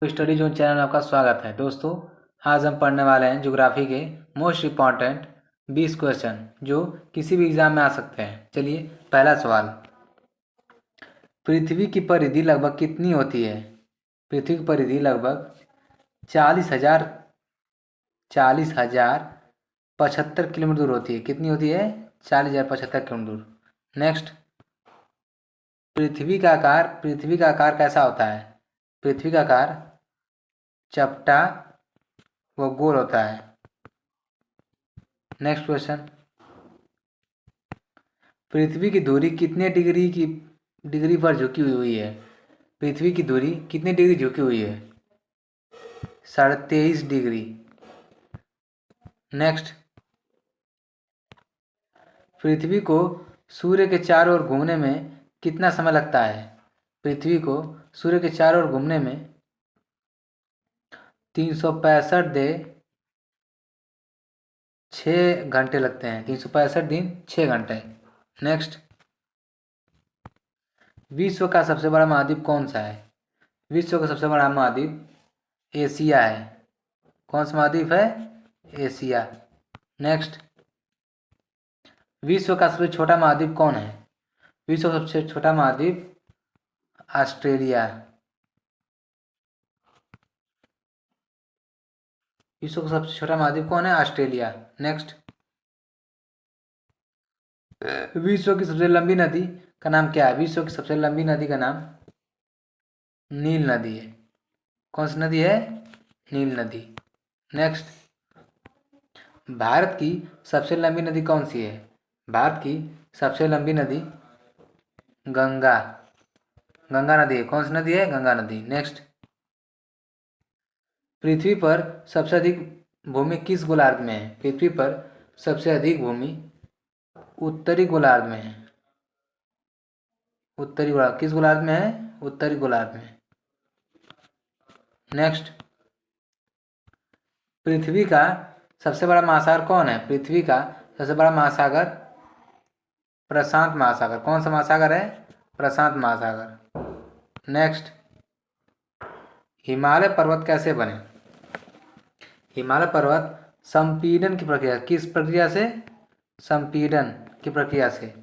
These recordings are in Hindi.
स्टडी जोन चैनल में आपका स्वागत है दोस्तों। आज हम पढ़ने वाले हैं ज्योग्राफी के मोस्ट इम्पॉर्टेंट 20 क्वेश्चन जो किसी भी एग्जाम में आ सकते हैं। चलिए, पहला सवाल, पृथ्वी की परिधि लगभग कितनी होती है? पृथ्वी की परिधि लगभग 40,075 किलोमीटर दूर होती है। कितनी होती है? 40,075 किलोमीटर दूर। नेक्स्ट, पृथ्वी का आकार कैसा होता है? पृथ्वी का आकार चपटा व गोल होता है। नेक्स्ट क्वेश्चन, पृथ्वी की धुरी कितने डिग्री पर झुकी हुई है? पृथ्वी की धुरी कितनी डिग्री झुकी हुई है? 23.5 डिग्री। नेक्स्ट, पृथ्वी को सूर्य के चारों ओर घूमने में कितना समय लगता है? पृथ्वी को सूर्य के चारों ओर घूमने में 365 दे 6 घंटे लगते हैं। 365 दिन 6 घंटे। नेक्स्ट, विश्व का सबसे बड़ा महाद्वीप कौन सा है? विश्व का सबसे बड़ा महाद्वीप एशिया है। कौन सा महाद्वीप है? एशिया। नेक्स्ट, विश्व का सबसे छोटा महाद्वीप कौन है? विश्व का सबसे छोटा महाद्वीप ऑस्ट्रेलिया। विश्व का सबसे छोटा महाद्वीप कौन है? ऑस्ट्रेलिया। नेक्स्ट, विश्व की सबसे लंबी नदी का नाम क्या है? विश्व की सबसे लंबी नदी का नाम नील नदी है। कौन सी नदी है? नील नदी। नेक्स्ट, भारत की सबसे लंबी नदी कौन सी है? भारत की सबसे लंबी नदी गंगा नदी है। कौन सी नदी है? गंगा नदी। नेक्स्ट, पृथ्वी पर सबसे अधिक भूमि किस गोलार्ध में है? पृथ्वी पर सबसे अधिक भूमि उत्तरी गोलार्ध में है। उत्तरी गोलार्ध किस गोलार्ध में है? उत्तरी गोलार्ध में। नेक्स्ट, पृथ्वी का सबसे बड़ा महासागर कौन है? पृथ्वी का सबसे बड़ा महासागर प्रशांत महासागर। कौन सा महासागर है? प्रशांत महासागर। नेक्स्ट, हिमालय पर्वत कैसे बने? हिमालय पर्वत संपीड़न की प्रक्रिया। किस प्रक्रिया से? संपीड़न की प्रक्रिया से,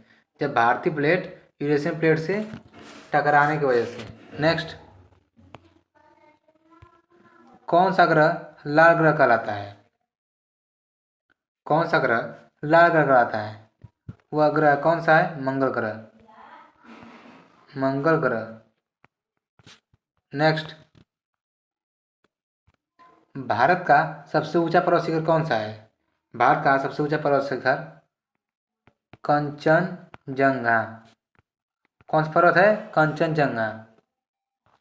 जब भारतीय प्लेट यूरेशियन प्लेट से टकराने की वजह से। नेक्स्ट, कौन सा ग्रह लाल ग्रह कहलाता है? कौन सा ग्रह लाल ग्रह कहलाता है? वह ग्रह कौन सा है? मंगल ग्रह। मंगल ग्रह। नेक्स्ट, भारत का सबसे ऊंचा पर्वत शिखर कौन सा है? भारत का सबसे ऊंचा पर्वत शिखर कंचनजंगा। कौन सा पर्वत है? कंचनजंगा।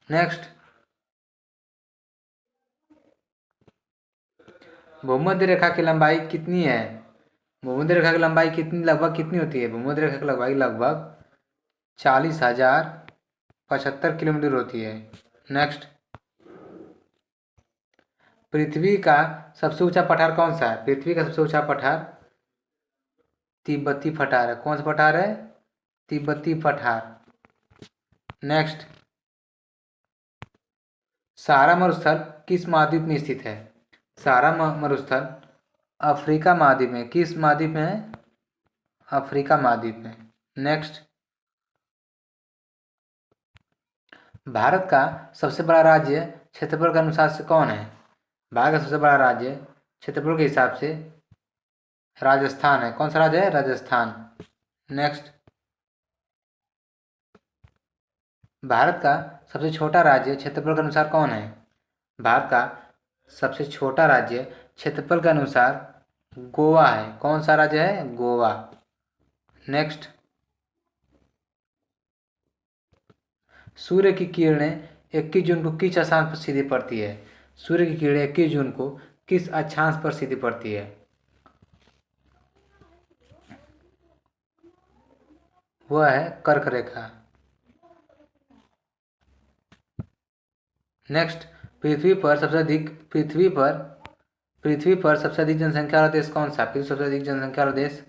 नेक्स्ट, भूमध्य रेखा की लंबाई कितनी है? भूमध्य रेखा की लंबाई लगभग कितनी होती है? भूमध्य रेखा की लंबाई लगभग 40,075 किलोमीटर होती है। नेक्स्ट, पृथ्वी का सबसे ऊंचा पठार कौन सा है? पृथ्वी का सबसे ऊंचा पठार तिब्बती पठार है। कौन सा पठार है? तिब्बती पठार। नेक्स्ट, सहारा मरुस्थल किस महाद्वीप में स्थित है? सहारा मरुस्थल अफ्रीका महाद्वीप में। किस महाद्वीप में है? अफ्रीका महाद्वीप में। नेक्स्ट, भारत का सबसे बड़ा राज्य क्षेत्रफल के अनुसार से कौन है? भारत का सबसे बड़ा राज्य क्षेत्रफल के हिसाब से राजस्थान है। कौन सा राज्य है? राजस्थान। नेक्स्ट, भारत का सबसे छोटा राज्य क्षेत्रफल के अनुसार कौन है? भारत का सबसे छोटा राज्य क्षेत्रफल के अनुसार गोवा है। कौन सा राज्य है? गोवा। नेक्स्ट, सूर्य की किरणें 21 जून को किस अक्षांश पर सीधी पड़ती है? सूर्य की किरणें 21 जून को किस अक्षांश पर सीधी पड़ती है? वह है कर्क रेखा। नेक्स्ट, पृथ्वी पर सबसे अधिक जनसंख्या वाला देश कौन सा? पृथ्वी सबसे अधिक जनसंख्या वाला देश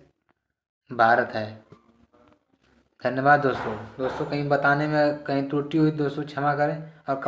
भारत है। धन्यवाद दोस्तों। कहीं बताने में कहीं त्रुटि हुई दोस्तों क्षमा करें और